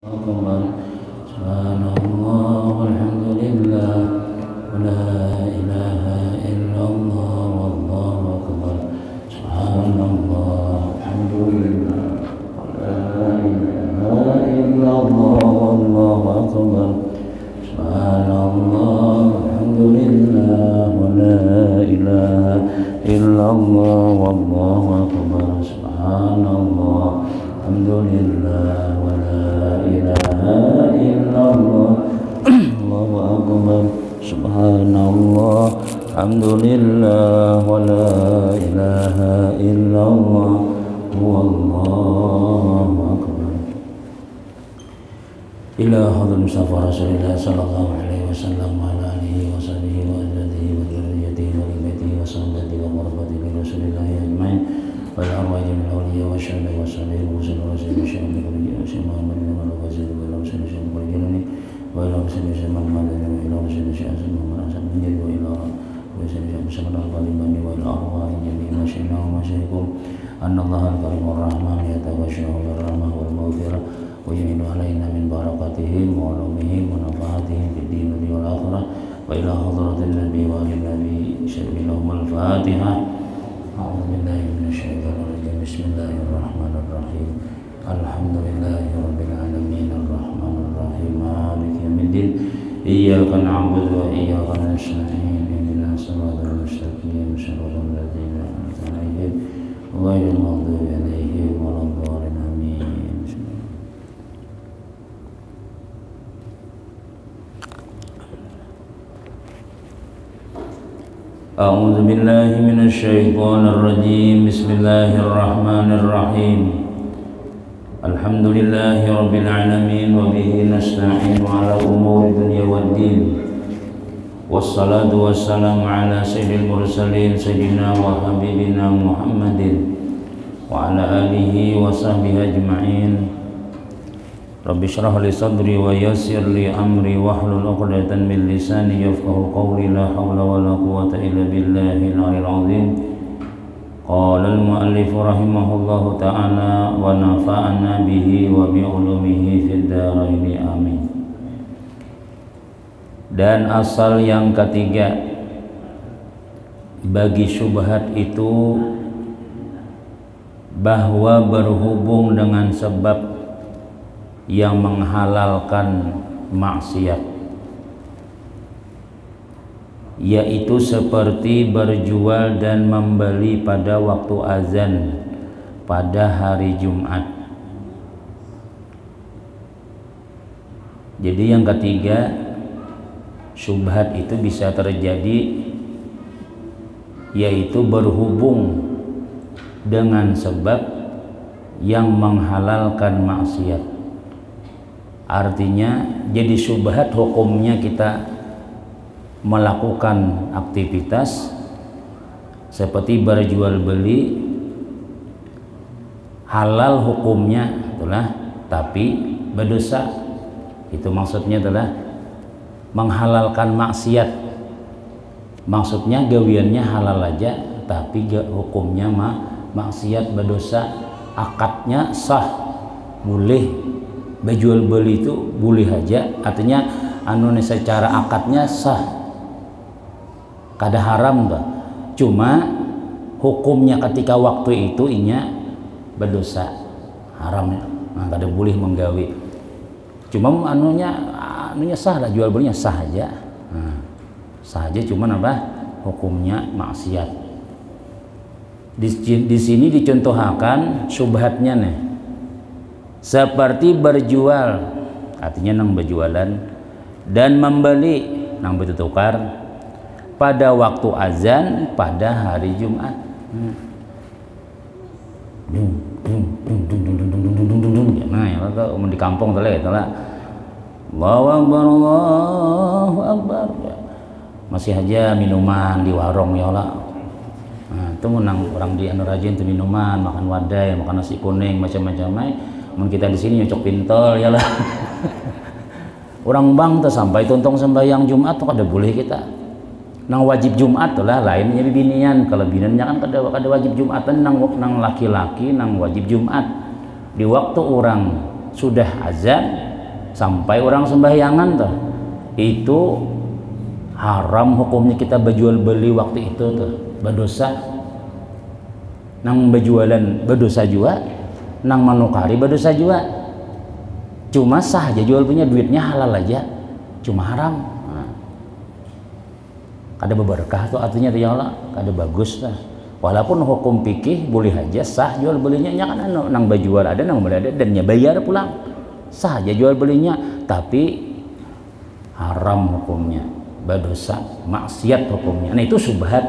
أكبر سبحان الله والحمد لله ولا إله إلا الله والله أكبر سبحان الله والحمد لله ولا إله إلا الله والله أكبر سبحان الله والحمد لله ولا إله إلا الله والله أكبر سبحان الله الحمد لله ولا إله إلا الله الله أكبر سبحان الله الحمد لله ولا إله إلا الله والله أكبر إلى حضرة المصطفى رسول الله صلى الله عليه وسلم وعلى آله وصحبه وأزواجه وذريته وآل بيته وصحبه وقربته برسول الله أجمعين والأرواح من الأولياء والشهداء والصالحين وسلم وسلم وسلم بكل شيء محمد بن الوزير وإلى وسلم وسلم بالجنون وإلى وسلم وسلم المدن وإلى وسلم وسلم محمد حسن بن جد وإلى وسلم وسلم الظالمين وإلى أرواح جميع مشينا ومشايخكم أن الله الكريم الرحمن يتغشى بالرحمة والمغفرة ويمن علينا من بركاتهم وعلومهم ونفعاتهم في الدين والآخرة وإلى حضرة النبي وآل النبي شهد لهم الفاتحة أعوذ بالله من الشيطان الرجيم بسم الله الرحمن الرحيم الحمد لله رب العالمين الرحمن الرحيم مالك يوم الدين إياك نعبد وإياك نستعين اهدنا الصراط المستقيم صراط الذين أنعمت عليهم غير المغضوب عليهم ولا الضالين آمين. أعوذ بالله من الشيطان الرجيم بسم الله الرحمن الرحيم الحمد لله رب العالمين وبه نستعين على أمور الدنيا والدين والصلاة والسلام على سيد المرسلين سيدنا وحبيبنا محمد وعلى آله وصحبه أجمعين رب اشرح لي صدري ويسر لي أمري واحلل عقدة من لساني يفقهوا قولي لا حول ولا قوة إلا بالله العلي العظيم. قال المؤلف رحمه الله تعالى ونفعنا به وبعلومه في الدارين آمين. Dan asal yang ketiga bagi syubhat itu bahwa berhubung dengan sebab yang menghalalkan maksiat, yaitu seperti berjual dan membeli pada waktu azan pada hari Jumat. Jadi yang ketiga, syubhat itu bisa terjadi yaitu berhubung dengan sebab yang menghalalkan maksiat. Artinya jadi syubhat hukumnya kita melakukan aktivitas seperti berjual beli, halal hukumnya itulah, tapi berdosa. Itu maksudnya adalah menghalalkan maksiat. Maksudnya gawiannya halal aja tapi hukumnya maksiat, berdosa. Akadnya sah, boleh. Berjual beli itu boleh aja, artinya secara akadnya sah, kada haram bah. Cuma hukumnya ketika waktu itu inya berdosa, haram, kada boleh menggawi. Cuma anunya sah lah, jual belinya sah aja, sah aja. Cuman apa? Hukumnya maksiat. Di sini dicontohkan syubhatnya nih. Seperti berjual, artinya nang berjualan, dan membeli nang bertukar pada waktu azan pada hari Jumat. Nah, ya kalau di kampung tuh lah, Allahu Akbar, Allahu Akbar. Masih aja minuman di warung ya lah. Nah, itu menang orang di anu rajin tuh minuman, makan wadai, makan nasi kuning, macam-macam. Kita di sini nyocok pintol ya lah. Orang bang tuh sampai tuntung sembahyang Jumat tuh kada boleh kita. Nang wajib Jumat tuh lah lainnya binian. Kalau biniannya kan kada wajib Jumatan, nang laki-laki nang wajib Jumat. Di waktu orang sudah azan sampai orang sembahyangan tuh itu haram hukumnya kita berjual beli waktu itu tuh berdosa nang berjualan berdosa juga nang manukari berdosa juga cuma sah aja jual punya duitnya halal aja cuma haram kada berberkah tuh artinya tuh ya Allah kada bagus lah walaupun hukum fikih boleh aja sah jual belinya nya kan nang berjual ada nang beli ada dan nya bayar pulang sah aja jual belinya tapi haram hukumnya berdosa maksiat hukumnya. Nah itu subhat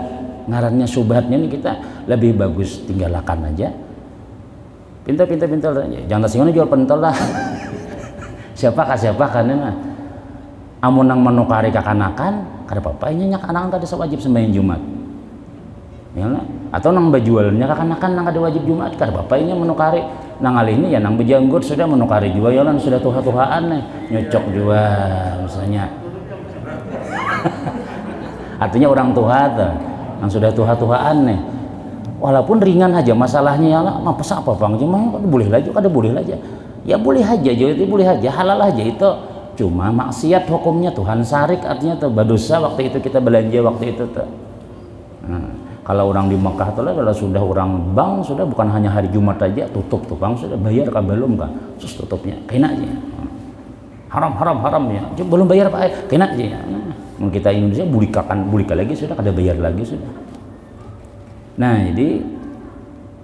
ngarannya subhatnya ini kita lebih bagus tinggalkan aja pintar aja jangan singgung jual pentol lah siapa kan mah amun nang menukari kakanakan kada apa-apa nya kakanakan kada wajib sembahyang Jumat ya atau nang bajualnya kakanakan nang kada wajib Jumat kada apa-apa nya menukari nang alih ini ya nang bejanggut sudah menukari juga ya sudah tuha-tuhaan nyocok juga misalnya artinya orang tuha tuh yang sudah tuha-tuhaan walaupun ringan aja masalahnya ya Allah apa apa bang cuma boleh aja ya boleh aja jadi boleh aja halal aja itu cuma maksiat hukumnya Tuhan sarik artinya tuh berdosa waktu itu kita belanja waktu itu tuh kalau orang di Mekah tuh lah kalau sudah orang bank sudah bukan hanya hari Jumat aja tutup tuh bang sudah bayar kah belum kah terus tutupnya kena aja haram ya belum bayar pak kena aja kita Indonesia bulika lagi sudah kada bayar lagi sudah nah jadi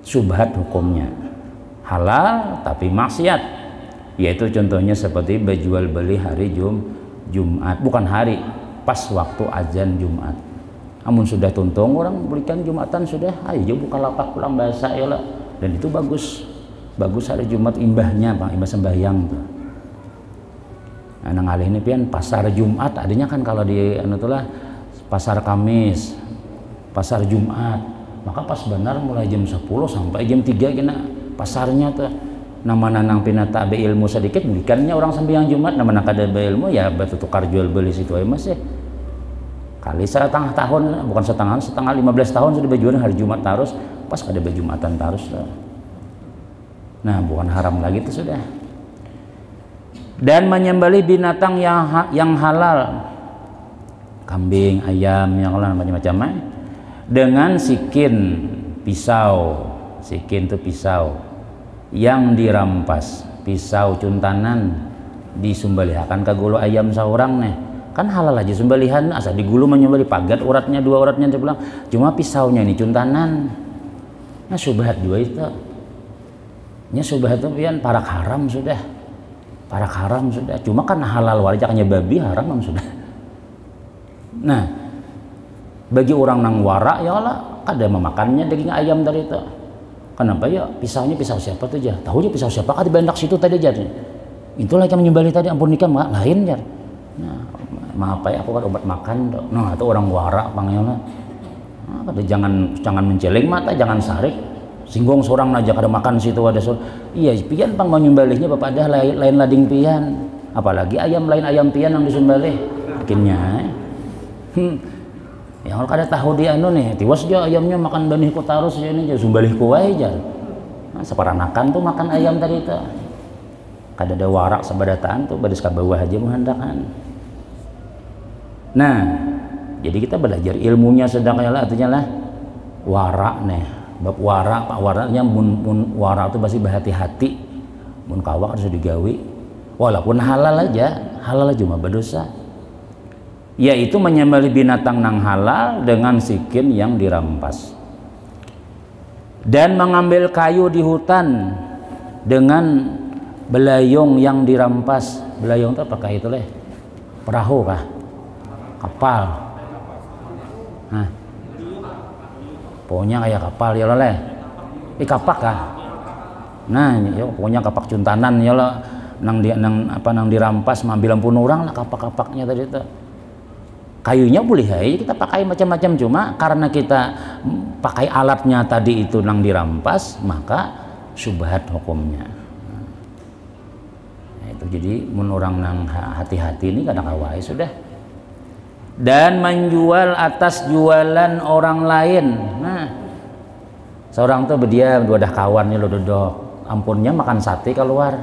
subhat hukumnya halal tapi maksiat yaitu contohnya seperti berjual beli hari Jumat bukan hari pas waktu azan Jumat amun sudah tuntung orang belikan Jumatan sudah ayo buka lapak pulang bahasa ya lah dan itu bagus hari Jumat imbahnya bang imbah sembahyang tuh nah nang alih ini pian pasar Jumat adanya kan kalau di anu tuh lah pasar Kamis pasar Jumat maka pas benar mulai jam 10 sampai jam 3 kena pasarnya tuh nama nang pinata be ilmu sedikit belikannya orang sembahyang Jumat nama kada be ilmu ya batu tukar jual beli situ aja mas ya kali setengah tahun bukan setengah 15 tahun sudah berjualan hari Jumat terus pas kada berjumatan terus lah. Nah bukan haram lagi itu sudah dan menyembelih binatang yang halal kambing ayam yang halal macam-macam dengan sikin itu pisau yang dirampas pisau cuntanan disumbalihakan ke gulu ayam seorang kan halal aja sembelihan asal digulu menyembelih pagat uratnya dua uratnya dia bilang cuma pisaunya ini cuntanan nah subhat juga itu nya subhat itu pian parak haram sudah cuma kan halal warjaknya babi haram sudah nah bagi orang nang wara ya Allah kada memakannya daging ayam dari itu kenapa ya pisaunya pisau siapa tuh aja tahu aja pisau siapa kada bandak situ tadi aja itulah yang menyembelih tadi ampun nikah lain ya nah maaf ya aku kan obat makan dok nah itu orang wara panggilnya nah, jangan menceleng mata jangan sarik singgung seorang aja kada makan situ ada iya pian pang menyembelihnya bapak dah lain lading pian apalagi ayam lain ayam pian yang disembelih akhirnya ya kalau kada tahu dia anu tiwas aja ayamnya makan benih ku tarus ya ini sembelih ku wae jar nah, seperanakan tuh makan ayam tadi itu kada ada warak sabadataan tuh badis ka bawah aja menghandakan. Nah, jadi kita belajar ilmunya sedang lah artinya lah wara bab wara pak waranya mun wara itu pasti berhati-hati mun kawak harus digawi walaupun halal aja cuma berdosa yaitu menyembelih binatang nang halal dengan sikin yang dirampas dan mengambil kayu di hutan dengan belayong yang dirampas belayong itu apakah itu perahu kah kapal pokoknya kayak kapal ya leh kapak kah nah ya pokoknya kapak cuntanan ya lo nang dirampas mambilan pun orang lah kapak-kapaknya tadi itu kayunya boleh aja kita pakai macam-macam cuma karena kita pakai alatnya tadi itu nang dirampas maka subhat hukumnya nah, itu jadi mun orang nang hati-hati ini kadang kawai sudah dan menjual atas jualan orang lain nah seorang tuh dia dua dah kawannya lo dodok ampunnya makan sate keluar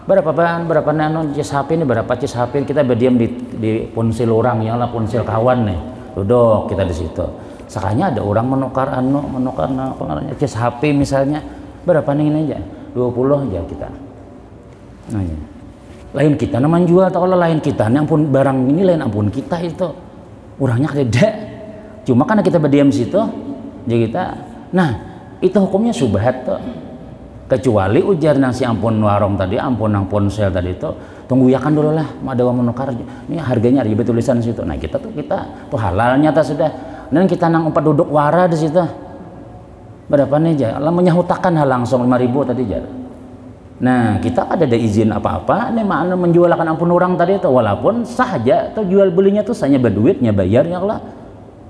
berapa nano cis HP ini, berapa cis HP kita berdiam di ponsel orang ya lah, ponsel kawan nih, duduk kita di situ. Sekalinya ada orang menukar pengarangnya cis HP misalnya, berapa nih ini aja, 20 aja kita. Nah, ya. Lain kita namanya jual atau kalau lain kita, nih ampun barang ini lain ampun kita itu, orangnya beda. Cuma karena kita berdiam di situ, jadi kita, nah itu hukumnya subhat tuh. Kecuali ujar nasi ampun warung tadi, ampun nang ponsel tadi itu, tunggu ya kan dulu lah, ada uang menukar, ini harganya ada tulisan di situ. Nah kita tuh halalnya tak sudah, dan kita nang empat duduk wara di situ, berapa nih aja, Allah menyahutakan hal langsung 5.000 tadi jar. Nah kita ada izin apa-apa, nih mana menjualkan ampun orang tadi itu, walaupun sah aja, atau jual belinya tuh hanya berduitnya bayarnya lah,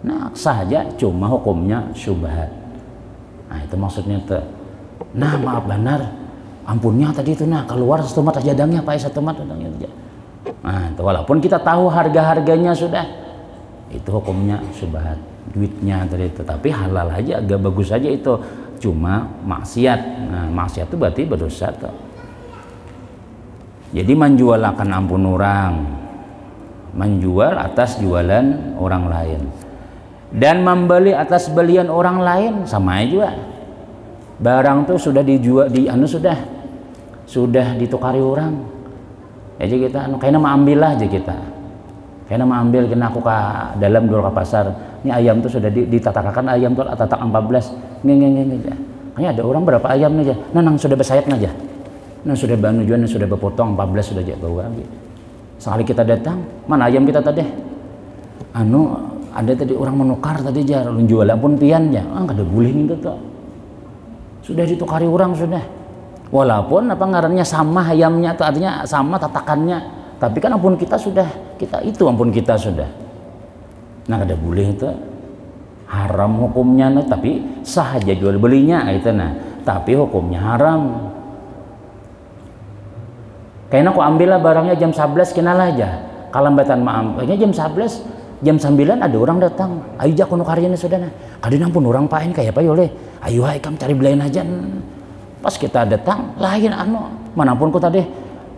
nah sah aja, cuma hukumnya syubhat. Nah itu maksudnya tuh. Nah maaf benar, ampunnya tadi itu nah keluar satu mat aja dangnya Pak, satu mat dangnya aja. Nah itu, walaupun kita tahu harganya sudah, itu hukumnya syubhat, duitnya tadi itu, tapi halal aja, agak bagus aja itu, cuma maksiat. Nah maksiat itu berarti berdosa tuh. Jadi menjualkan ampun orang, menjual atas jualan orang lain, dan membeli atas belian orang lain sama aja juga. Barang tuh sudah dijual sudah ditukari orang, jadi kita kayaknya mau ambil aja kita, kayaknya mau ambil, kena aku ke dalam dulu ke pasar, ini ayam tuh sudah ditatakan ayam tuh tatak 14 nge kayaknya ada orang berapa ayam aja, nang sudah bersayap aja, nang sudah banujuan, sudah berpotong 14 sudah aja bawa lagi. Sekali kita datang, mana ayam kita tadi, ada tadi orang menukar tadi jar, jual pun piannya, ada boleh nih tuh. Sudah ditukari orang sudah, walaupun apa ngarannya sama ayamnya atau artinya sama tatakannya, tapi kan ampun kita sudah, kita itu ampun kita sudah. Nah ada boleh itu haram hukumnya, nah, tapi sah aja jual belinya itu, nah tapi hukumnya haram. Kayaknya aku ambil lah barangnya jam 11 kenal aja, kalambatan maaf, kayaknya jam 11 jam 9 ada orang datang, ayo jak kuno karyanya sudah nah, kadang ampun orang pain kayak apa yole, ayo hai kamu cari belain aja. Pas kita datang lain manapun ku tadi,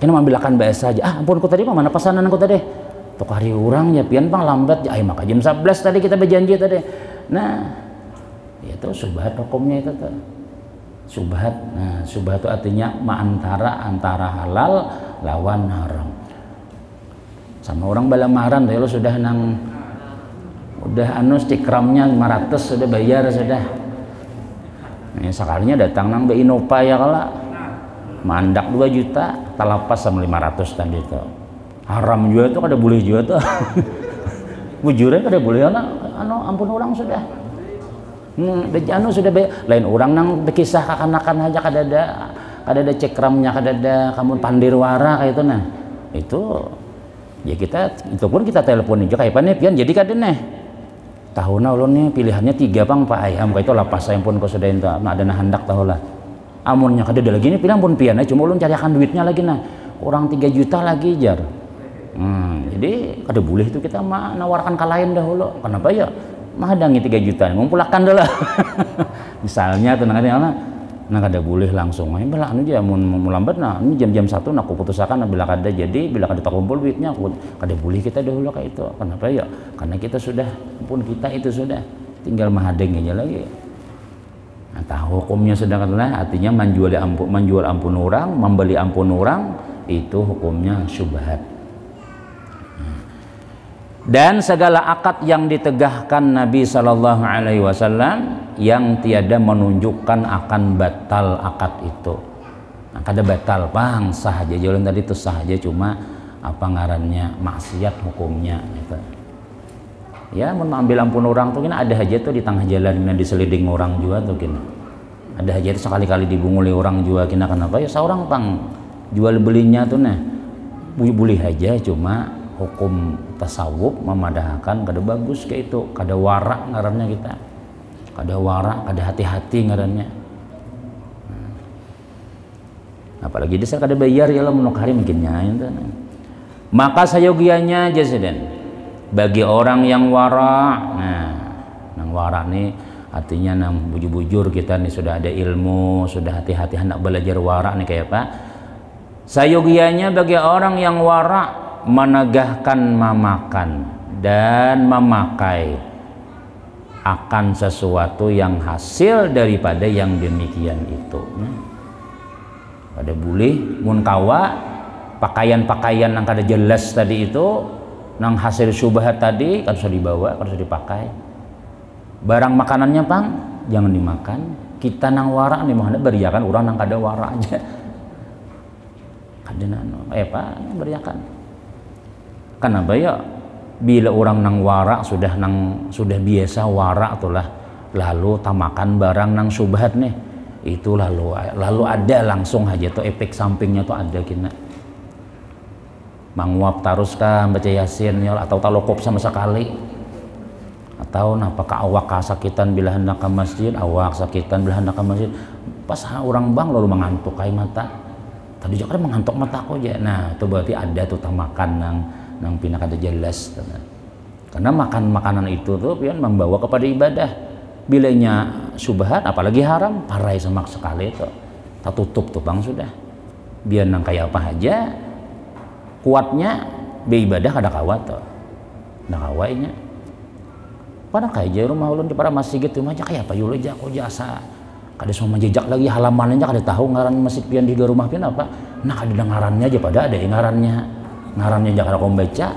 kena ambilakan bahasa aja, ampun ku tadi mana pesanan ku tadi, tuh hari orang ya pian pang lambat, ayo maka jam 11 tadi kita berjanji tadi. Nah itu subhat hukumnya itu tuh, subhat. Nah subhat itu artinya antara halal lawan haram. Sama orang bala maharan lo sudah nang udah stikramnya 500 sudah bayar sudah. Nah, sekalinya datang nang be Innova ya kala mandak 2 juta talapas sama 500 tadi itu. Haram juga tuh, kada boleh juga tuh. Bujurnya kada boleh ampun orang sudah. Sudah lain orang nang berkisah kakanakan aja kada ada cekramnya, kada ada kamu pandirwara kayak itu. Nah itu ya kita itu pun kita telepon juga kayak apa nih pian jadi kada nih tahu na ulun nih pilihannya 3 pang Pak ayam kayak itu lapas saya pun kau sudah itu ada nah hendak tahu lah amunnya kada ada lagi nih pilih pun pian cuma ulun carikan duitnya lagi nah kurang 3 juta lagi jar. Jadi kada boleh itu kita menawarkan ke lain dahulu, kenapa ya menghadangi 3 juta ngumpulakan dulu. Misalnya tenang nah kada boleh langsung aja bela aja mau lambat nah ini jam 1 nah aku putusakan nah, bila kada jadi bila kada terkumpul duitnya aku kada boleh kita dahulu kayak itu. Kenapa ya karena kita sudah pun kita itu sudah tinggal menghadang aja lagi. Nah tahu hukumnya sudah katalah artinya menjual ampun orang, membeli ampun orang itu hukumnya syubhat. Dan segala akad yang ditegahkan Nabi Shallallahu Alaihi Wasallam yang tiada menunjukkan akan batal akad itu, nah, kada batal bang sah aja jalan tadi itu sah aja, cuma apa ngarannya maksiat hukumnya gitu. Ya mengambil ampun orang tuh kena ada aja tuh di tengah jalan kena diseliding orang juga tuh kena ada aja sekali-kali dibunguli orang juga kena kenapa ya seorang pang jual belinya tuh nah boleh aja, cuma hukum tasawuf memadahkan kada bagus kayak itu, kada warak ngarannya kita, kada warak, kada hati-hati ngarannya. Apalagi dia kada bayar ya lah menukari mungkinnya itu. Maka sayogianya jasiden bagi orang yang warak. Nah, nang warak nih artinya nang bujur-bujur kita nih sudah ada ilmu, sudah hati-hati hendak belajar warak nih kayak apa? Sayogianya bagi orang yang wara menegahkan memakan dan memakai akan sesuatu yang hasil daripada yang demikian itu. Pada boleh mun kawa pakaian-pakaian yang kada jelas tadi itu nang hasil syubhat tadi kan bisa dibawa, kan bisa dipakai. Barang makanannya pang jangan dimakan. Kita nang wara nih mohon beriakan orang nang kada wara aja. Kada pak beriakan. Kenapa ya? Bila orang nang wara sudah biasa wara itulah lalu tamakan barang nang syubhat nih itu lalu ada langsung aja tuh efek sampingnya tuh ada kena manguap terus kan baca yasin ya atau talokop sama sekali atau apakah awak kesakitan bila hendak ke masjid awak sakitan bila hendak ke masjid pas orang bang lalu mengantuk kayak mata tadi juga mengantuk mata kok aja. Nah itu berarti ada tuh tamakan nang pindah kada jelas karena makan makanan itu tuh pian membawa kepada ibadah bilanya subhat apalagi haram parai sama sekali itu tak tutup tuh bang sudah biar nang kayak apa aja kuatnya beribadah kada kawat tuh nah kawainya pada kayak rumah ulun di para masjid gitu aja kayak apa yul aja kok jasa kada semua jejak lagi halamannya kada tahu ngaran masjid pian di rumah pian apa nah kada ngarannya aja pada ada ngarannya jangan kau baca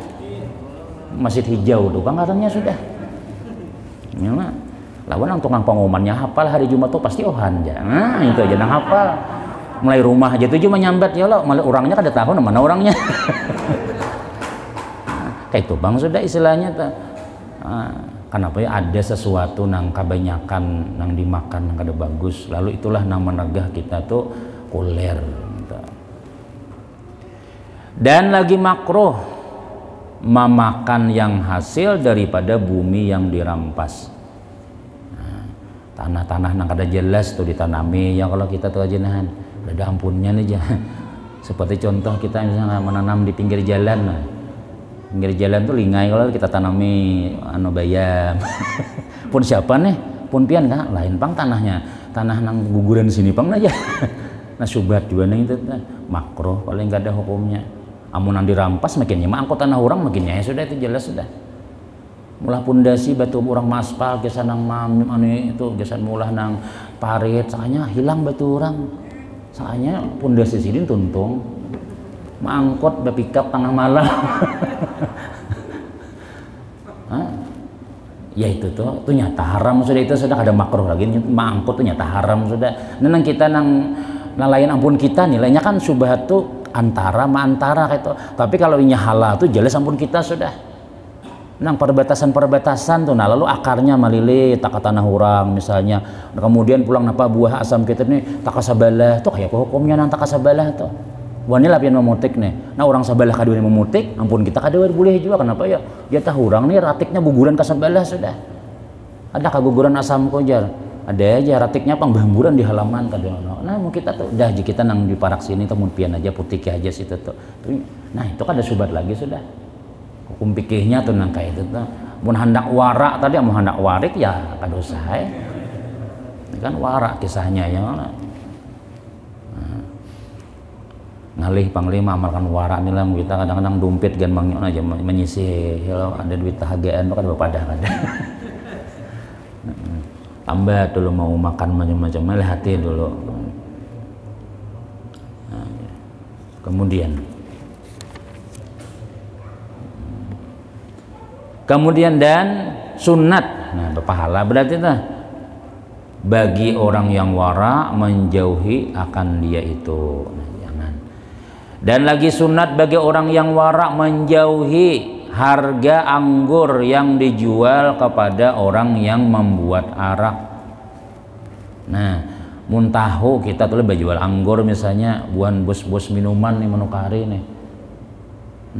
masjid hijau tuh ngarannya sudah ya nah lawan ang tukang pengumumannya hafal hari Jumat tuh pasti ohan aja nah itu aja nang hafal mulai rumah aja tuh cuma nyambat ya lo malah orangnya kada tahu mana orangnya kayak itu bang sudah istilahnya tuh kenapa ya ada sesuatu nang kebanyakan nang dimakan nang kada bagus lalu itulah nang menegah kita tuh kuler. Dan lagi makruh memakan yang hasil daripada bumi yang dirampas. Tanah-tanah nang kada jelas tuh ditanami ya kalau kita tuh aja nahan ada ampunnya nih aja. Seperti contoh kita misalnya menanam di pinggir jalan. Pinggir jalan tuh lingai kalau kita tanami bayam. Pun siapa nih? Pun pian kan lain pang tanahnya. Tanah nang guguran sini pang aja. Nah subhat juga nih itu makruh paling gak ada hukumnya. Amunan dirampas makinnya mah angkot tanah orang makinnya ya sudah itu jelas sudah mulah pundasi batu orang maspal gesan nang anu itu gesan mulah nang parit sakanya hilang batu orang sakanya pundasi sini tuntung mangkot bepikap tengah malam ya itu nyata haram sudah itu sudah ada makruh lagi mangkot tuh nyata haram sudah nang kita nang lain ampun kita nilainya kan subhat tuh antara gitu. Tapi kalau ini halal tuh jelas ampun kita sudah nang perbatasan tuh nah lalu akarnya malilit tak tanah orang misalnya nah, kemudian pulang napa buah asam kita nih tak kasabalah tuh kayak apa hukumnya nang tak kasabalah tuh wanita pian memutik nih nah orang sabalah kadua memutik ampun kita kadua boleh juga kenapa ya dia tahu orang nih ratiknya guguran kasabalah sudah ada kaguguran asam kojar ada aja ratiknya panggamburan di halaman kadang nah mau kita tuh dah kita nang di parak sini temun pian aja putih aja situ tuh nah itu kan ada subat lagi sudah hukum pikirnya tuh nang kayak itu tuh mun hendak warak tadi mau hendak warik ya kadosa kan warak kisahnya ya ngalih panglima amalkan warak nih lah kita kadang-kadang dompet gan mangyon aja menyisih ada duit tahagaan kan berpadah kan tambah dulu mau makan macam-macam hati dulu nah, kemudian dan sunat nah berpahala berarti nah bagi orang yang wara menjauhi akan dia itu nah, jangan dan lagi sunat bagi orang yang wara menjauhi harga anggur yang dijual kepada orang yang membuat arak. Nah, muntahu kita tuh lebih jual anggur misalnya buan bos-bos minuman nih menukari nih.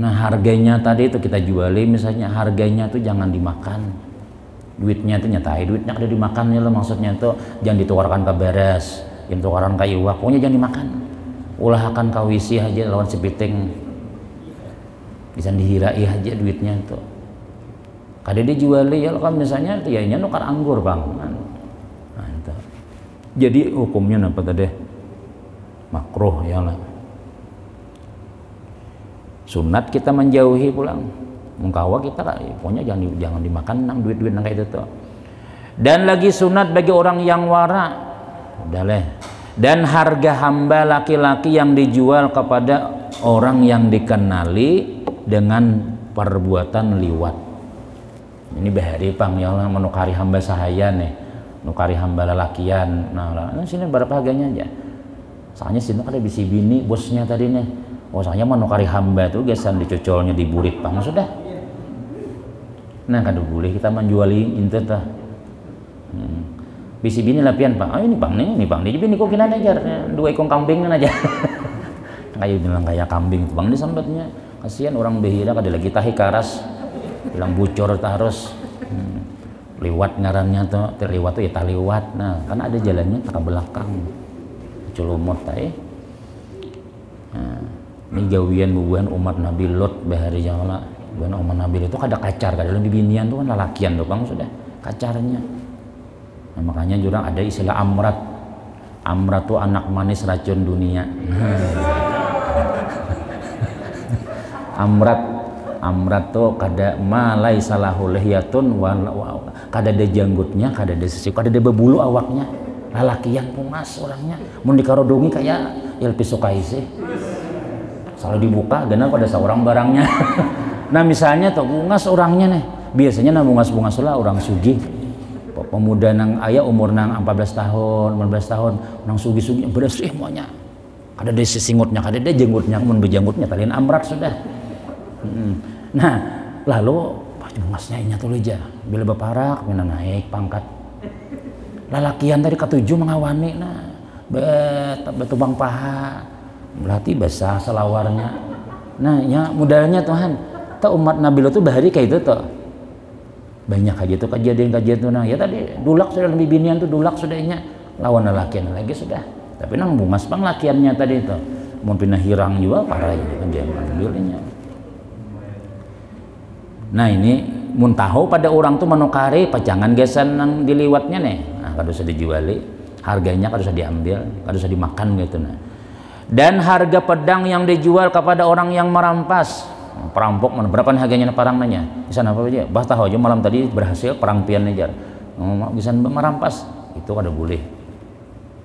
Nah, harganya tadi itu kita juali misalnya harganya tuh jangan dimakan. Duitnya tuh nyatai, duitnya ada dimakan ya lo maksudnya tuh jangan ditukarkan ke beres, yang tukarkan ke iwak, pokoknya jangan dimakan. Ulahkan kawisi aja lawan sepiting. Bisa dihirai aja duitnya tuh kada dijuali ya kan misalnya tianya nukar anggur bang nah, itu. Jadi hukumnya apa tadi makruh ya lah Sunat kita menjauhi pulang. Mengkawa kita pokoknya jangan dimakan nang duit-duit nang kayak itu tuh. Dan lagi sunat bagi orang yang wara. Udah leh. Dan harga hamba laki-laki yang dijual kepada orang yang dikenali dengan perbuatan liwat. Ini bahari pang ya Allah menukari hamba sahaya nih, nukari hamba lelakian. Nah sini berapa harganya aja? Soalnya sini ada bisi bini bosnya tadi nih. Oh soalnya menukari hamba tuh gesan dicocolnya di burit pang sudah. Nah kada boleh kita menjuali itu tuh. Bisi bini lapian pak, ini bang nih bini kok kena ajar, 2 ekor kambing kan aja. Kayak bilang kayak kambing, bang ini sambatnya, kasihan orang behira kada lagi tahi karas, bilang bucor terus, liwat ngarannya tuh, terliwat tuh ya taliwat, nah kan ada jalannya ke belakang, culumut tay. Nah, ini gawian bubuhan umat Nabi Lot bahari jala, bubuhan umat Nabi itu kada kacar, kada lebih binian tuh kan lalakian tuh bang sudah kacarnya. Nah, makanya jurang ada istilah amrat. Amrat tuh anak manis racun dunia. Amrat tuh kada malai salahu lihiyatun kada ada janggutnya, kada ada sisik, kada ada bebulu awaknya. Lalakian pungas orangnya. Mun dikarodongi kayak Ilpi Sukaisi. Selalu dibuka gana pada seorang barangnya. Nah misalnya tuh bungas orangnya nih. Biasanya nah bungas-bungas lah orang sugih. Pemuda nang ayah umur nang 14 tahun, 15 tahun, nang sugi-sugi beres maunya. Kada ada sesingutnya, kada ada jenggutnya, mun bejanggutnya talian amrat sudah. Nah, lalu bungasnya inya tuh aja. Bila beparak mina naik pangkat. Lalakian tadi ketujuh mengawani nah. Betubang paha. Berarti basah selawarnya. Nah, ya modalnya Tuhan. Ta umat Nabi Lot tuh bahari kayak itu tuh. Banyak aja tuh kejadian tuh nah ya tadi dulak sudah lebih binian tuh dulak sudahnya lawan lelakian lagi sudah tapi nang bungas pang lakiannya tadi itu mau pindah hirang juga parah ini kan dia ambilnya. Nah ini mun tahu pada orang tuh menukari pajangan gesan nang diliwatnya nih nah kada usah dijuali harganya kada usah diambil kada usah dimakan gitu nah dan harga pedang yang dijual kepada orang yang merampas perampok mana berapa harganya parang nanya bisa apa aja bah tahu aja malam tadi berhasil perang pian aja bisa merampas itu kada boleh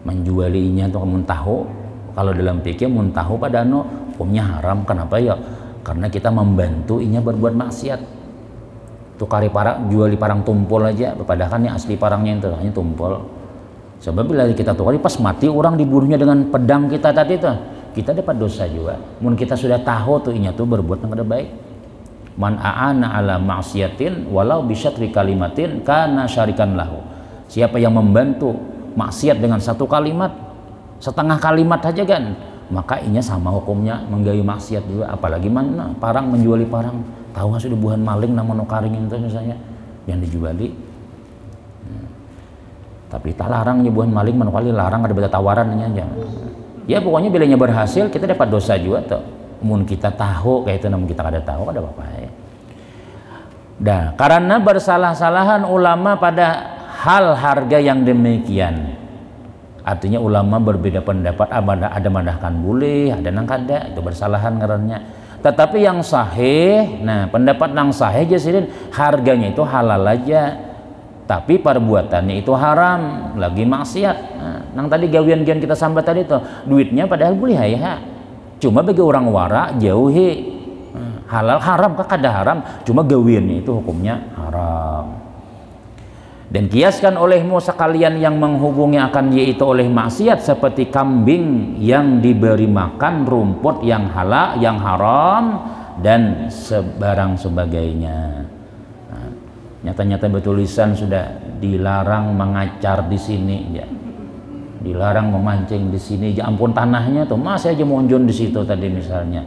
menjualinya tuh mun tahu kalau dalam pikir mun tahu pada hukumnya haram kenapa ya karena kita membantu inya berbuat maksiat tukari parang juali parang tumpul aja padahal kan yang asli parangnya itu hanya tumpul sebab bila kita tukari pas mati orang dibunuhnya dengan pedang kita tadi tuh kita dapat dosa juga. Mun kita sudah tahu tuh inya tuh berbuat yang kada baik. Man a'ana ala ma'siyatin walau bisyatri kalimatin kana syarikan lahu. Siapa yang membantu maksiat dengan satu kalimat, setengah kalimat aja kan, maka inya sama hukumnya menggawi maksiat juga. Apalagi mana parang menjuali parang. Tahu nggak sudah buhan maling namun nukaring itu misalnya yang dijuali. Tapi tak larang buhan maling manukali larang ada beda tawarannya aja. Ya pokoknya bilanya berhasil kita dapat dosa juga tuh. Mun kita tahu kayak itu namun kita kada tahu ada apa ya. Dah karena bersalah-salahan ulama pada hal harga yang demikian. Artinya ulama berbeda pendapat ada mandahkan boleh, ada nang kada itu bersalahan ngarannya. Tetapi yang sahih, nah pendapat nang sahih jasirin harganya itu halal aja. Tapi perbuatannya itu haram, lagi maksiat. Nah, nang tadi gawian-gawian kita sambat tadi tuh, duitnya padahal boleh ya. Cuma bagi orang wara jauhi. Halal haram kah kada haram, cuma gawiannya itu hukumnya haram. Dan kiaskan olehmu sekalian yang menghubungi akan yaitu oleh maksiat seperti kambing yang diberi makan rumput yang halal, yang haram dan sebarang sebagainya. Nyata-nyata bertulisan sudah dilarang mengacar di sini ya. Dilarang memancing di sini ya ampun tanahnya tuh masih aja monjon di situ tadi misalnya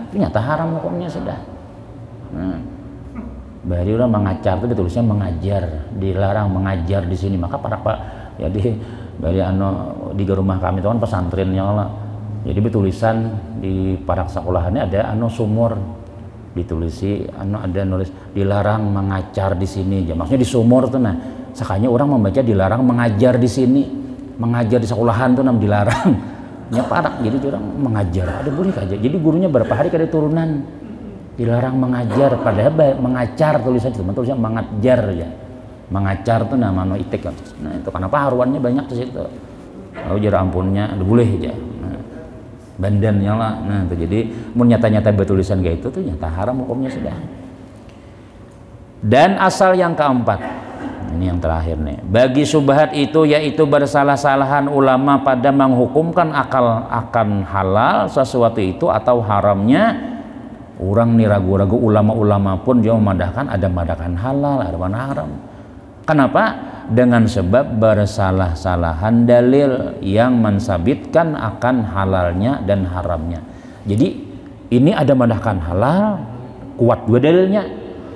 ternyata haram hukumnya sudah. Bari udah mengacar itu ditulisnya mengajar, dilarang mengajar di sini maka para pak jadi bari di rumah kami itu kan pesantrennya lah. Jadi bertulisan di parak sekolahannya ada sumur ditulisi ada nulis dilarang mengacar di sini ya maksudnya di sumur tuh nah sakanya orang membaca dilarang mengajar di sini mengajar di sekolahan tuh nam dilarang nya parak, jadi orang mengajar ada boleh aja. Jadi gurunya berapa hari kada turunan dilarang mengajar, padahal mengajar tulisan cuma tulisan mengajar ya. Mengajar tuh nama no itik kan. Nah itu kenapa haruannya banyak di situ. Lalu jar ampunnya ada boleh aja. Nah, bandannya lah. Nah itu jadi mun nyata-nyata bertulisan kayak itu tuh nyata haram hukumnya sudah. Dan asal yang keempat. Ini yang terakhir nih. Bagi subhat itu yaitu bersalah-salahan ulama pada menghukumkan akal akan halal sesuatu itu atau haramnya. Orang nih ragu-ragu, ulama-ulama pun dia memadahkan ada madahkan halal, ada mana haram. Kenapa? Dengan sebab bersalah-salahan dalil yang mensabitkan akan halalnya dan haramnya. Jadi ini ada madahkan halal, kuat dua dalilnya.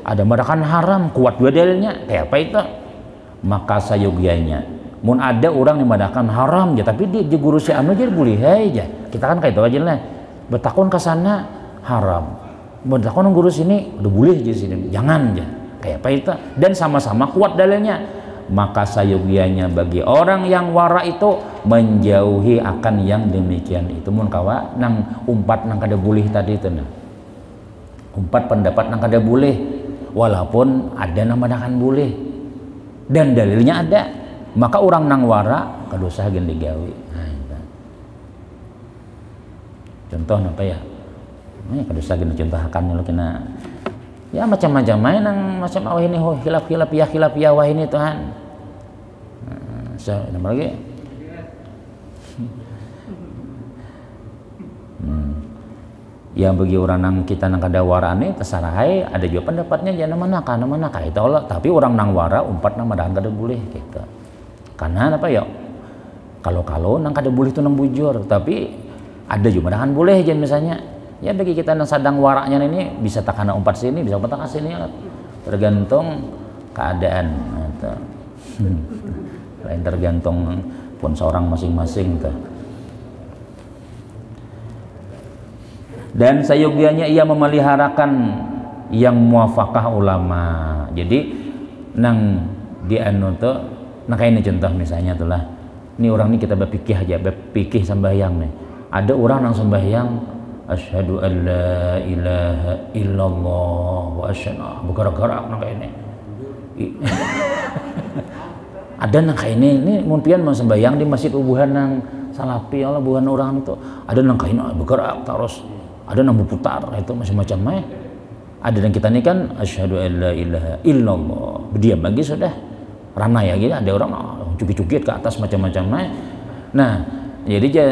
Ada madahkan haram, kuat dua dalilnya. Kayak apa itu? Maka sayogyanya mun ada orang yang madahkan haram ya tapi dia guru si anu jadi boleh aja kita kan kayak itu aja lah bertakun ke sana haram bertakun guru sini udah boleh aja sini jangan aja kayak apa itu dan sama-sama kuat dalilnya maka sayogyanya bagi orang yang wara itu menjauhi akan yang demikian itu mun kawa nang umpat nang kada boleh tadi itu nah umpat pendapat nang kada boleh walaupun ada nang madahkan boleh dan dalilnya ada maka orang nang wara kadosa gen digawi. Nah, itu. Contoh apa ya? Ini kadosa gen contohakan lo kena ya macam-macam main nang macam awah ini hilaf ya wah ini Tuhan. Nah, so nama lagi. Ya bagi orang nang kita nang kada wara nih terserah ada juga pendapatnya jangan mana itu Allah tapi orang nang wara umpat nang madahan kada boleh gitu karena apa ya kalau nang kada boleh itu nang bujur tapi ada juga madahan boleh jangan misalnya ya bagi kita nang sadang waranya ini bisa takana umpat sini bisa umpat ke sini tergantung keadaan gitu. Lain tergantung pun seorang masing-masing tuh. Dan sayogyanya ia memeliharakan yang muafakah ulama. Jadi nang di anu tuh nah kayak ini contoh misalnya tuh lah. Ini orang ini kita berpikir aja, berpikir sembahyang nih. Ada orang nang sembahyang asyhadu an la ilaha illallah wa asyhadu bergerak-gerak nang kayak ini. Ada nang kayak ini mungkin mau sembahyang di masjid ubuhan nang salapi Allah buhan orang itu. Ada nang kayak ini bergerak terus ada yang berputar itu macam-macam ada yang kita ini kan asyhadu an la ilaha illallah berdiam lagi sudah rana ya gitu ada orang cukit-cukit ke atas macam-macam nah jadi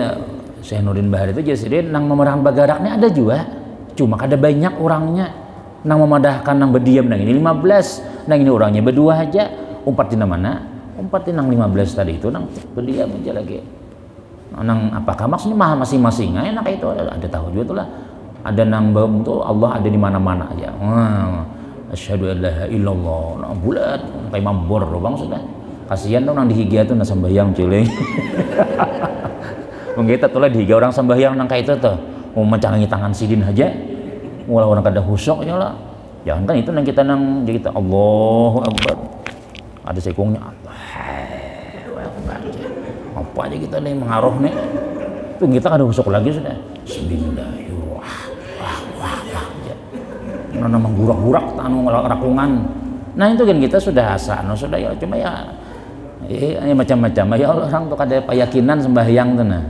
Syekh Nurdin Bahar itu jadi nang memerang bagaraknya ada juga cuma ada banyak orangnya nang memadahkan nang berdiam nang ini 15 nang ini orangnya berdua aja umpatin mana umpatin nang 15 tadi itu nang berdiam aja lagi nang apakah maksudnya masing-masing enak itu ada tahu juga tuh lah ada nang bam tuh Allah ada di mana-mana aja asyhadu an la ilaha illallah nang bulat kayak mambor loh bang sudah kasihan tuh nang dihigia tuh nang sembahyang ciling menggita tuh lah dihigia orang sembahyang nang kayak itu tuh mau mencangangi tangan sidin aja mulai orang kada husuk aja lah jangan kan itu nang kita nang jadi kita Allahu Akbar ada sekongnya apa aja kita nih mengaruh nih tuh kita kada husuk lagi sudah bismillahirrahmanirrahim nana menggurak-gurak tanu rakungan nah itu kan kita sudah asa sudah ya cuma ya ini macam-macam ya orang tuh kada keyakinan sembahyang tuh nah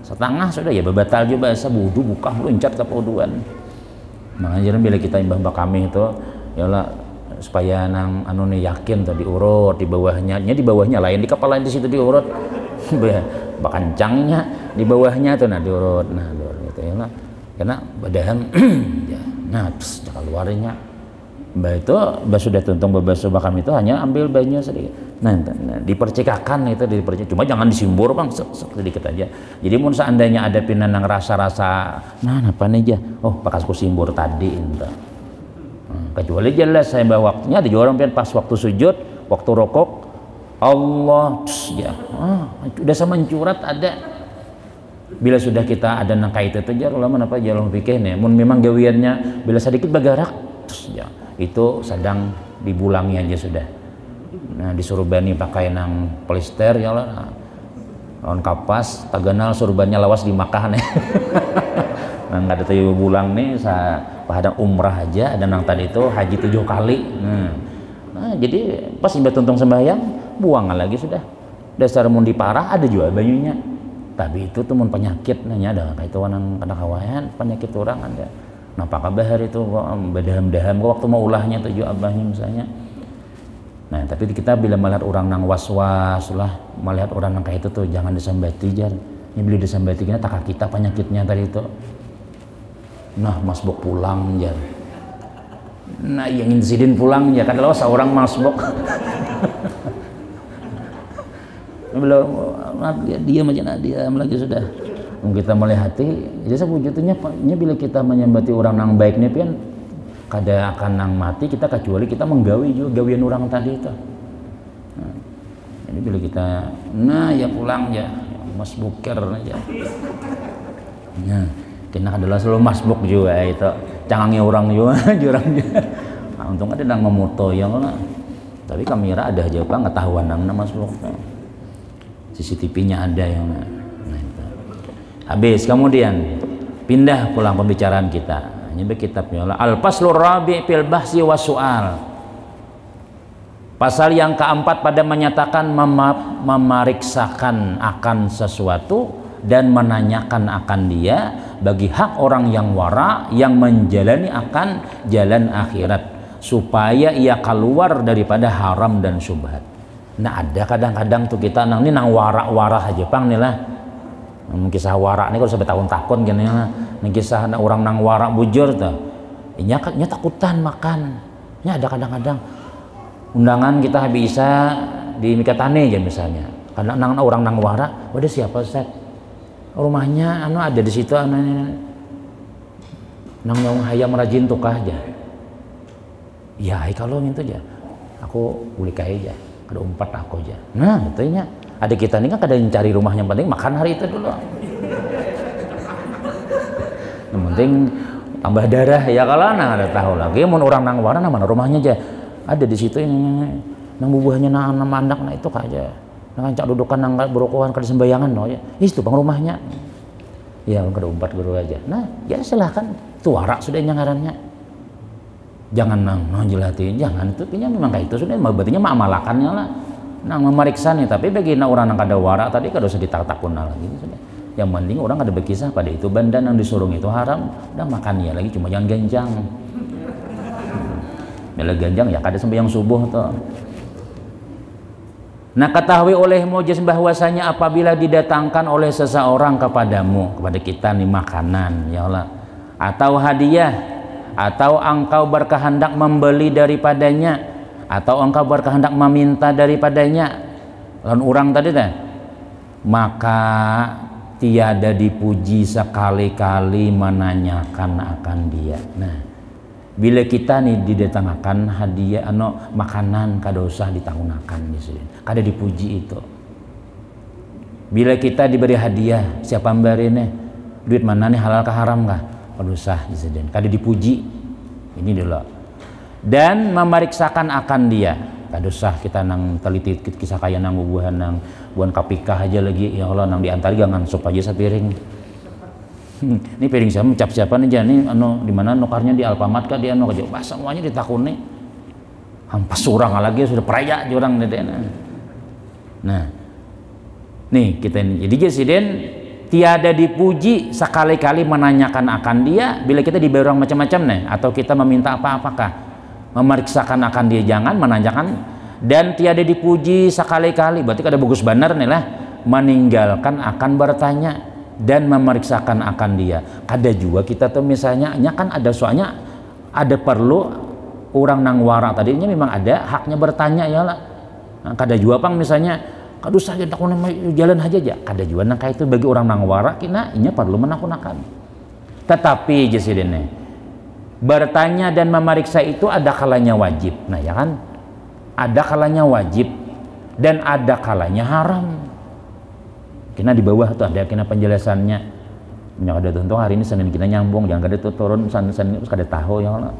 setengah sudah ya berbatal juga bahasa wudu buka loncat ke pauduan makanya bila kita imbah kami itu ya lah supaya nang anu nih yakin tuh diurut di bawahnya lain di kepala di situ diurut bakancangnya di bawahnya tuh nah diurut gitu ya lah karena badan ya nah terus keluarnya mbak itu mbak sudah tuntung berbasuh kami itu hanya ambil banyak sedikit nah dipercikakan itu cuma jangan disimbur bang sedikit aja jadi mun seandainya ada pinanang rasa-rasa nah apa nih aja bakasku simbur tadi entah kecuali jelas saya bawa waktunya ada orang pas waktu sujud waktu rokok Allah ya udah sama mencurat ada bila sudah kita ada nang kait itu jar ulama apa jalan pikir nih mun memang gawiannya bila sedikit bergerak ya itu sedang dibulangi aja sudah nah disuruh bani pakai nang polister ya Allah lawan kapas taganal surbannya lawas di Makkah nih. Nah, nggak ada tujuh bulan nih padahal umrah aja dan nang tadi itu haji 7 kali. Nah, jadi pas imba tuntung sembahyang buang lagi sudah. Dasar mun diparah ada juga banyunya. Tapi itu tuh mun penyakit nanya ada kayak itu wanang kada kawayan penyakit orang ada. Nah, apakah bahar itu bedaham-daham waktu mau ulahnya tujuh abahnya misalnya. Nah, tapi kita bila melihat orang nang was-was lah, melihat orang nang kayak itu tuh jangan disambati jar. Ini beli disambati kita tak kita penyakitnya tadi itu. Nah, masbuk pulang jar. Nah, yang insiden pulang ya kan lawas seorang masbuk. Belum diam aja diam lagi sudah. Kita melihati, jadi sebujutnya bila kita menyambati orang nang baik nih pian kada akan nang mati kita kecuali kita menggawi juga gawian orang tadi itu. Nah, jadi bila kita ya pulang ya masbuker aja. Nah, kena adalah selalu masbuk juga itu. Cangangnya orang juga jurang juga. Nah, untung ada nang memoto yang lah. Tapi kamera ada aja Pak ngetahuan nang masbuk. CCTV-nya ada yang nah, itu. Habis kemudian pindah pulang pembicaraan kita. Ini kitabnya Al-Faslur Rabi' fil Bahsi wa Su'al. Pasal yang keempat pada menyatakan memeriksakan akan sesuatu dan menanyakan akan dia bagi hak orang yang wara yang menjalani akan jalan akhirat supaya ia keluar daripada haram dan syubhat. Nah, ada kadang-kadang tuh kita nang ini nang wara-wara aja pang nih lah. Kisah wara ini kalau sampai tahun-tahun gini lah. Ini kisah orang nang wara bujur tuh. Nya takutan makan. Nya ada kadang-kadang undangan kita bisa di Mikatane aja misalnya. Karena orang nang wara, waduh siapa Ustaz? Rumahnya ada di situ nang hayam rajin tukah aja. Ya, kalau gitu aja. Aku boleh kaya aja. Ada umpat aku aja. Nah, betulnya ada kita ini kan kadang cari rumahnya penting makan hari itu dulu. Yang penting tambah darah ya kalau ada tahu lagi mau orang nang warna mana rumahnya aja ada di situ ini nang bubuhnya nang anak nah itu aja nang cak dudukan nang berokohan ke sembayangan no ya itu bang rumahnya ya kada umpat guru aja. Nah ya silahkan tuara sudah nyangarannya jangan nang jelatin jangan itu punya memang kayak itu sudah berarti ma'amalakannya lah nang memeriksa nih tapi bagi orang yang kada wara tadi kada usah ditak-takun lagi sudah. Yang penting orang ada berkisah pada itu bandan yang disuruh itu haram udah makannya lagi cuma jangan ganjang. Bila ganjang ya kada sembahyang subuh tuh. Nah, ketahui olehmu jas bahwasanya apabila didatangkan oleh seseorang kepadamu kepada kita nih makanan ya Allah atau hadiah atau engkau berkehendak membeli daripadanya atau engkau berkehendak meminta daripadanya lawan orang tadi teh maka tiada dipuji sekali-kali menanyakan akan dia. Nah, bila kita nih didatangkan hadiah makanan kada usah ditangunakan di sini. Kada dipuji itu. Bila kita diberi hadiah, siapa memberinya? Duit mana nih halal ke haram kah? Kada usah di sini. Kada dipuji. Ini dulu. Dan memeriksakan akan dia. Kada usah kita nang teliti kisah kaya nang bubuhan nang buan kapikah aja lagi ya Allah nang diantar jangan sup aja sepiring. Ini piring siapa mencap siapa nih jani di mana nukarnya di Alfamart kah dia kerja semuanya ditakuni. Hampas surang lagi sudah peraya jurang dedena. Nah. Nih kita ini jadi Jesiden tiada dipuji sekali-kali menanyakan akan dia bila kita diberi orang macam-macam nih atau kita meminta apa-apakah memeriksakan akan dia jangan menanyakan dan tiada dipuji sekali-kali berarti kada bagus benar nih lah meninggalkan akan bertanya dan memeriksakan akan dia kada juga kita tuh misalnya kan ada soalnya ada perlu orang nang wara tadinya memang ada haknya bertanya ya lah nah, kada juga pang misalnya kada usah jalan aja kada juga nang kayak itu bagi orang nang wara kina inya perlu menakunakan tetapi Jesiden bertanya dan memeriksa itu ada kalanya wajib. Nah ya kan ada kalanya wajib dan ada kalanya haram. Kena di bawah tuh ada kena penjelasannya. Yang ada tentu hari ini Senin kita nyambung jangan ada turun Senin terus kada tahu ya Allah.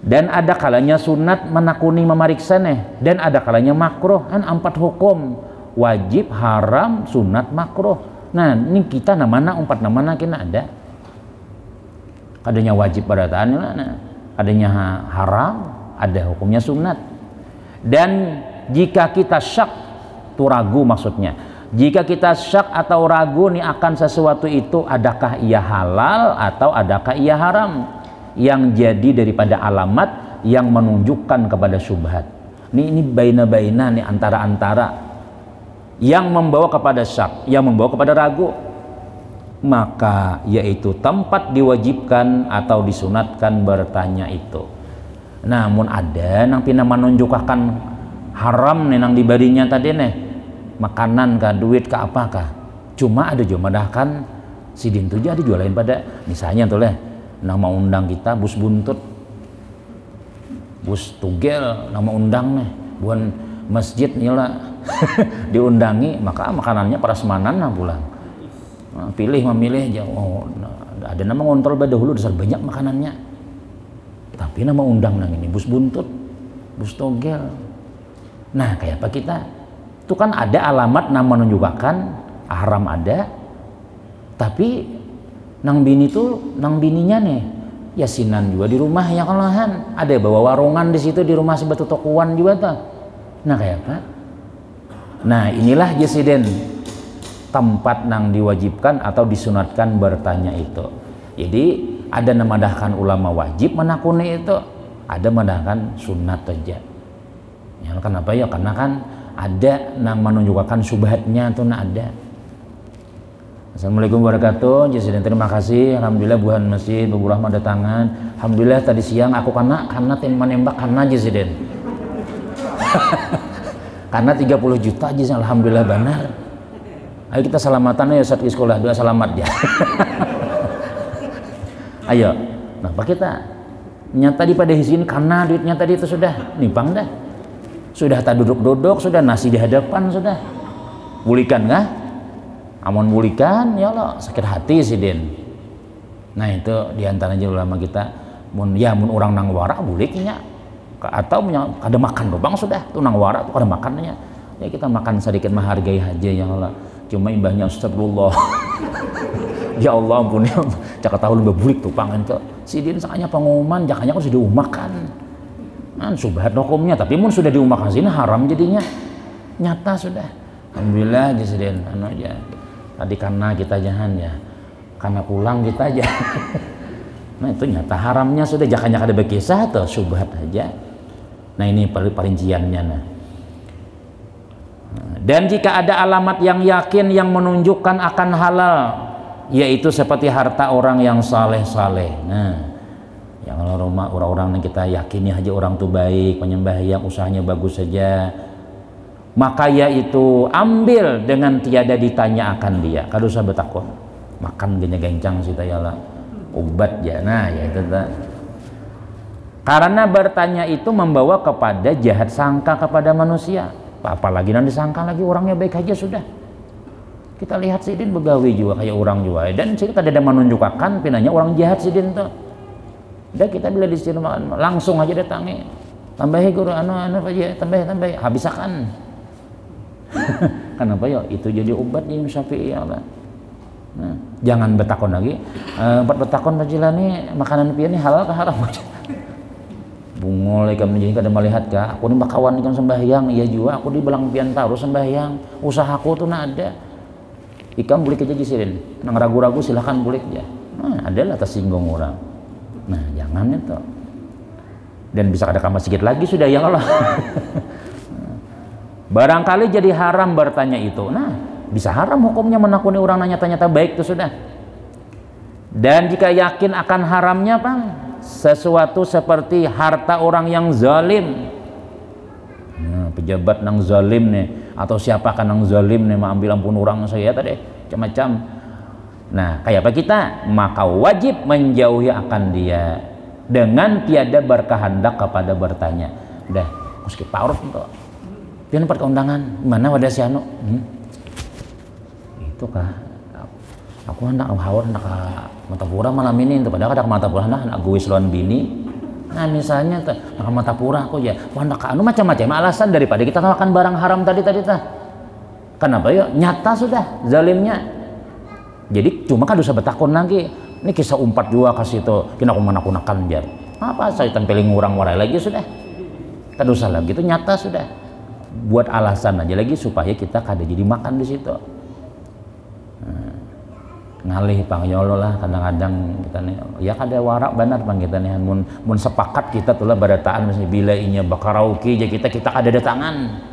Dan ada kalanya sunat menakuni memeriksa nih dan ada kalanya makruh kan 4 hukum wajib, haram, sunat, makruh. Nah ini kita namana umpat namana kena ada adanya wajib pada ta'ala, adanya haram, ada hukumnya sunat. Dan jika kita syak, itu ragu maksudnya, jika kita syak atau ragu nih akan sesuatu itu, adakah ia halal atau adakah ia haram, yang jadi daripada alamat yang menunjukkan kepada syubhat. Ini baina-baina nih, antara-antara yang membawa kepada syak, yang membawa kepada ragu, maka yaitu tempat diwajibkan atau disunatkan bertanya itu. Namun ada nang pina menunjukkan haram nih nang dibarinya tadi nih, makanan kah, duit kah, apakah, cuma ada jumadahkan sidin tuh jadi jualain pada misalnya tuh leh nama undang kita bus buntut, bus tugel, nama undang nih buan masjid nila diundangi, maka makanannya prasmanan nah pulang. Nah, pilih memilih aja. Oh, ada nama ngontrol dahulu dasar banyak makanannya, tapi nama undang nang ini bus buntut, bus togel. Nah kayak apa kita itu kan ada alamat nama menunjukkan haram ada, tapi nang bini tuh nang bininya nih yasinan juga di rumah ya kalahan, ada bawa warungan di situ di rumah si batu tokuan juga tuh. Nah kayak apa? Nah inilah jesiden tempat nang diwajibkan atau disunatkan bertanya itu. Jadi ada namadahkan ulama wajib menakuni itu, ada menadahkan sunat aja. Ya kenapa ya? Karena kan ada nang menunjukkan subhatnya tuh nah ada. Assalamualaikum warahmatullahi wabarakatuh. Jesiden terima kasih. Alhamdulillah buhan masjid beberapa datangan. Alhamdulillah tadi siang aku karena menembak karena jesiden. Karena 30 juta aja, alhamdulillah benar. Ayo kita selamatan ya saat di sekolah, doa selamat ya. Ayo, nah apa kita nyata di pada sini karena duitnya tadi itu sudah nimpang dah, sudah tak duduk-duduk, sudah nasi di hadapan sudah, bulikan nggak? Amun bulikan ya Allah sakit hati sih Den. Nah itu diantaranya ulama kita, mun orang nang warak buliknya, atau ada makan lubang sudah tuh nang warak tuh ada makannya, ya kita makan sedikit menghargai aja ya Allah. Cuma imbahnya astagfirullah. Ya Allah ampun ya, cakap tahu lebih bulik tuh pangan ke sidin sakanya pengumuman jakanya kan sudah diumakan kan subhat hukumnya, tapi mun sudah diumakan sini haram jadinya nyata sudah. Alhamdulillah sidin anu aja tadi karena kita jangan ya karena pulang kita aja. Nah itu nyata haramnya sudah, jakanya ada berkisah atau subhat aja. Nah ini perinciannya. Nah dan jika ada alamat yang yakin yang menunjukkan akan halal, yaitu seperti harta orang yang saleh-saleh. Nah, yang orang-orang yang kita yakini aja orang tuh baik, penyembah yang usahanya bagus saja, maka yaitu ambil dengan tiada ditanya akan dia. Kalau usah bertakwa, makan gini gencang sih tayala, obat ya. Nah, ya itu tak. Karena bertanya itu membawa kepada jahat sangka kepada manusia. Apalagi nanti disangka lagi orangnya baik aja sudah. Kita lihat sidin begawi juga kayak orang juga, dan kita ada menunjukkan pinanya orang jahat sidin tuh. Dan kita bila di sini langsung aja datangi, tambahi guru anu aja, tambah habisakan. Kenapa ya? Itu jadi obat Imam Syafi'i ya Allah. Nah, jangan betakon lagi. Betakon bajilani makanan pian ini halal ke haram aja. Bungol ikan menjadi kada melihat kah? Aku ni bakawan ikan sembahyang, iya juga. Aku di belang pian taruh sembahyang. Usahaku tuh nak ada. Ikan bulik aja jisilin. Nang ragu-ragu silahkan bulik aja. Nah, adalah tersinggung orang. Nah, jangan itu. Dan bisa ada kamar sedikit lagi sudah ya Allah. Barangkali jadi haram bertanya itu. Nah, bisa haram hukumnya menakuni orang nanya-tanya baik itu sudah. Dan jika yakin akan haramnya apa? Sesuatu seperti harta orang yang zalim. Nah, pejabat nang zalim nih, atau siapakah nang zalim nih mengambil ampun orang saya tadi macam-macam. Nah kayak apa kita? Maka wajib menjauhi akan dia dengan tiada berkehendak kepada bertanya. Dah meski paurut untuk dia dapat keundangan mana wadah si anu itu kah aku hendak hawar hendak Matapura malam ini itu padahal ada Matapura hendak gue selon bini. Nah misalnya tuh Matapura aku ya hendak anu macam-macam alasan daripada kita makan barang haram tadi tah. Kenapa ya? Nyata sudah zalimnya. Jadi cuma kan dosa betakun lagi. Ini kisah umpat juga kasih itu kena kumanak-kunakan jar. Apa syaitan peling ngurang warai lagi sudah. Kan dosa lagi itu nyata sudah. Buat alasan aja lagi supaya kita kada jadi makan di situ. Ngalih pang ya Allah lah kadang-kadang kita nih ya kada warak benar pang kita nih mun sepakat kita tuh lah barataan misalnya bila inya bakarauke aja kita kada datangan.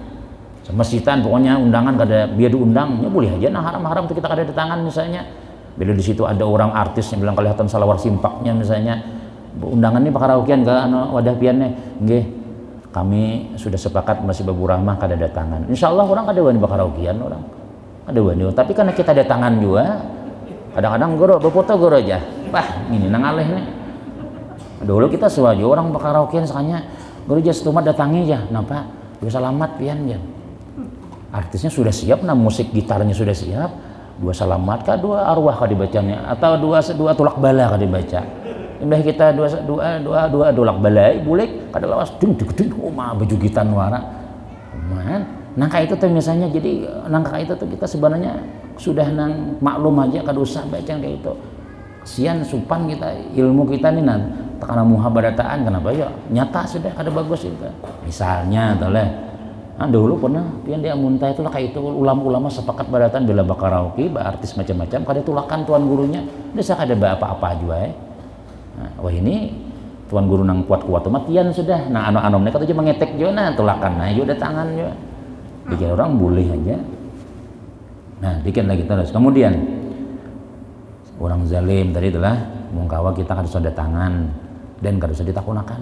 Semesitan pokoknya undangan kada biar diundang ya boleh aja nah haram-haram tuh kita kada datangan misalnya bila di situ ada orang artis yang bilang kelihatan salawar simpaknya misalnya undangan ini karaokean ke wadah piannya nggih kami sudah sepakat masih babu rahmah kada datangan insyaallah orang kada wani karaokean orang kada wani tapi karena kita datangan juga kadang-kadang goro berfoto goro aja wah ini nangaleh nih dulu kita suaju orang karaokean sekanya goro aja setumat datangi aja napa bisa selamat pian ya artisnya sudah siap, nah musik gitarnya sudah siap, dua salamat kah, dua arwah kah dibacanya, atau dua tulak bala kah dibaca. Imbah kita dua tulak bala, boleh kada lawas dung mah baju gitar wara. Man, nangka itu tuh misalnya jadi nangka itu tuh kita sebenarnya sudah nang maklum aja kada usah baca kayak itu. Sian supan kita ilmu kita nih nan tekana muhabarataan kenapa ya nyata sudah kada bagus itu. Misalnya toleh nah, dulu pernah dia muntah itu lah kayak itu ulama-ulama sepakat baratan bila bakaraoke artis macam-macam kada tulakan tuan gurunya desa kada apa-apa juga nah, wah ini tuan guru nang kuat-kuat matian sudah nah anom mereka tuh cuma ngetek juga nah tulakan nah juga tangan juga bikin orang boleh aja nah bikin lagi terus kemudian orang zalim tadi itulah mungkawa kita kada usah tangan dan kada usah ditakunakan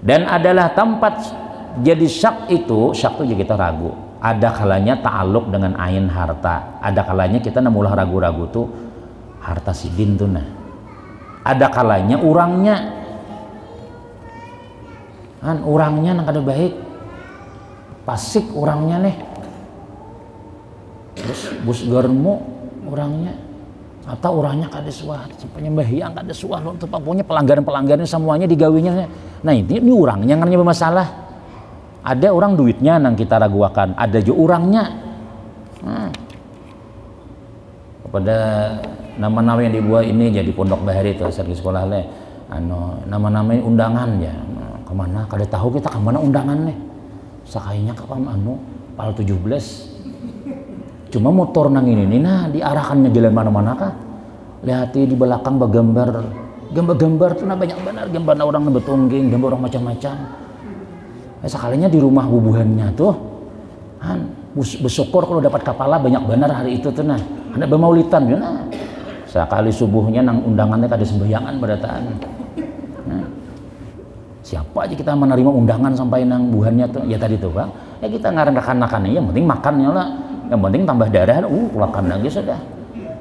dan adalah tempat jadi syak itu juga kita ragu ada kalanya ta'aluk dengan ain harta ada kalanya kita namulah ragu-ragu tuh harta sidin tuh nah ada kalanya urangnya kan urangnya nang kada baik pasik urangnya nih terus bus germu urangnya atau urangnya kada suah penyembahyang kada suah loh pokoknya pelanggaran-pelanggaran semuanya digawinya nah ini urangnya ngarnya bermasalah ada orang duitnya nang kita raguakan ada juga orangnya kepada nama-nama yang dibuat ini jadi pondok bahari itu sergi sekolah le nama-nama undangan ya kemana kada tahu kita kemana undangan nih sakainya kapan pal 17 cuma motor nang ini nah diarahkannya jalan mana-mana kah lihati di belakang gambar tuh nah banyak benar gambar orang betungging gambar orang macam-macam sekalinya di rumah bubuhannya tuh bersyukur kalau dapat kapala banyak benar hari itu tuh nah ada bermaulitan ya nah sekali subuhnya nang undangannya kada sembayangan berataan nah, siapa aja kita menerima undangan sampai nang buhannya tuh ya tadi tuh bang ya kita ngarang rekan-rekannya yang penting makannya lah yang penting tambah darah pulakan lagi sudah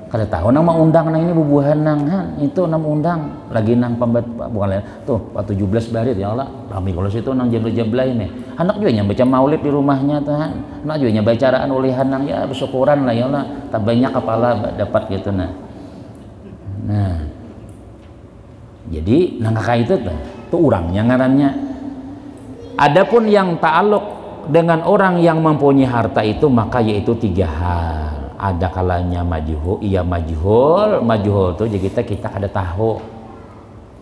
kada tahu nang mau undang nang ini bubuhan nang itu nang undang lagi nang pembat bukan tuh 17 barit ya Allah rame kalau situ nang jabla-jabla ini anak juga yang baca maulid di rumahnya tuh anak juga yang bacaraan ulihan nang ya bersyukuran lah ya Allah tak banyak kepala dapat gitu nah jadi nang kakak itu tuh orangnya ngarannya adapun yang ta'aluk dengan orang yang mempunyai harta itu maka yaitu 3 hal ada kalanya majhul tuh jadi kita kada tahu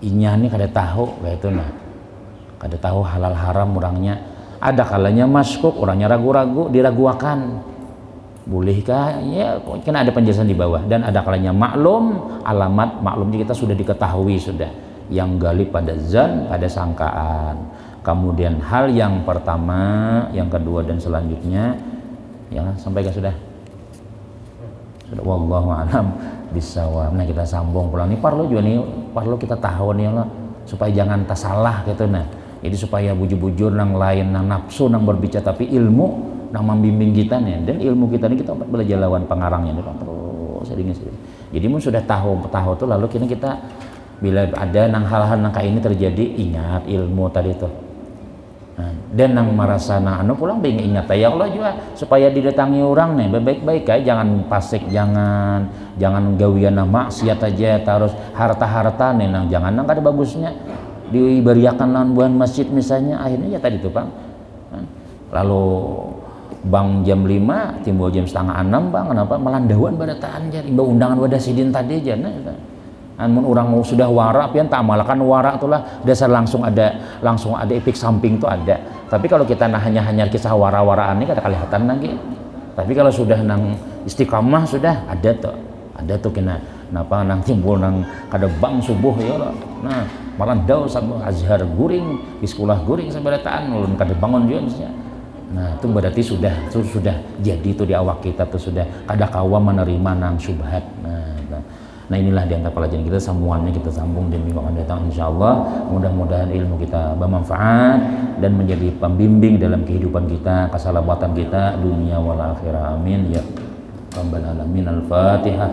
inya nih kada tahu kayak itu nah kada tahu halal haram orangnya ada kalanya maskuk orangnya ragu-ragu diraguakan bolehkah ya kan ada penjelasan di bawah dan ada kalanya maklum alamat maklumnya kita sudah diketahui sudah yang galib pada zan pada sangkaan kemudian hal yang pertama yang kedua dan selanjutnya ya sampai sudah wallahu alam bisawab. Nah kita sambung pulang nih parlo juga nih parlo kita tahu nih Allah supaya jangan salah gitu nah jadi supaya bujur-bujur nang lain nang nafsu nang berbicara tapi ilmu nang membimbing kita nih dan ilmu kita nih kita belajar lawan pengarangnya nih terus sering jadi mun sudah tahu tuh lalu kita bila ada nang hal-hal nang kayak ini terjadi ingat ilmu tadi tuh dan nang merasa nang pulang bingung ingat ya Allah juga supaya didatangi orang nih baik-baik ya jangan pasik jangan gawian maksiat aja terus harta nih nang jangan nang kada bagusnya diberiakan lawan buan masjid misalnya akhirnya ya tadi tuh Bang lalu Bang jam 5 timbul jam setengah 6 bang, kenapa melandawan pada jadi imbau undangan wadah sidin tadi aja nah. Amun orang mau sudah wara pian tak malakan wara itulah dasar langsung ada efek samping tuh ada. Tapi kalau kita hanya kisah wara-waraan ini kada kelihatan lagi. Tapi kalau sudah nang istiqamah sudah ada tuh kena napa nang timbul nang kada bang subuh ya loh. Nah malandau sama azhar guring di sekolah guring sabarataan ulun kada bangun juga misalnya. Nah itu berarti sudah jadi itu di awak kita tuh sudah kada kawa menerima nang syubhat. Nah inilah diantara pelajaran kita semuanya kita sambung di minggu akan datang insyaallah. Mudah-mudahan ilmu kita bermanfaat dan menjadi pembimbing dalam kehidupan kita, keselamatan kita dunia wal akhirah. Amin ya rabbal alamin. Al-Fatihah.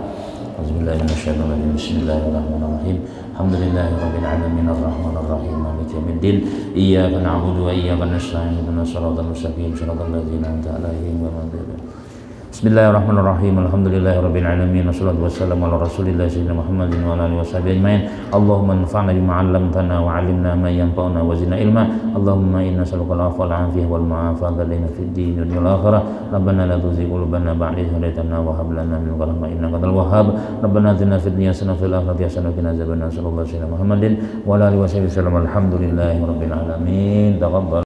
Bismillahirrahmanirrahim. Bismillahirrahmanirrahim. Alhamdulillahirabbil alamin arrahmanir rahim maliki yaumiddin. Iyyaka na'budu wa iyyaka nasta'in. Ihdinas siratal mustaqim siratal ladzina an'amta 'alaihim ghairil maghdubi. Bismillahirrahmanirrahim. Alhamdulillahirabbil alamin wassalatu wassalamu ala rasulillah sayyidina Muhammadin wa ala alihi washabihi ajmain. Allahumma anfa'na bima 'allamtana wa 'allimna ma yanfa'una wa zidna ilma. Allahumma inna nas'aluka al-'afwa wal 'afiyah wal mu'afata lana fid din wal akhirah. Rabbana la tuzigh qulubana ba'da idh hadaytana wa hab lana min ladunka rahmah innaka antal wahhab. Rabbana atina fid dunya hasanah wa fil akhirati hasanah wa qina adzabannar. Sallallahu alaihi wa sallam Muhammadin wa ala alihi washabihi wasallam. Alhamdulillahirabbil alamin. Taqabbal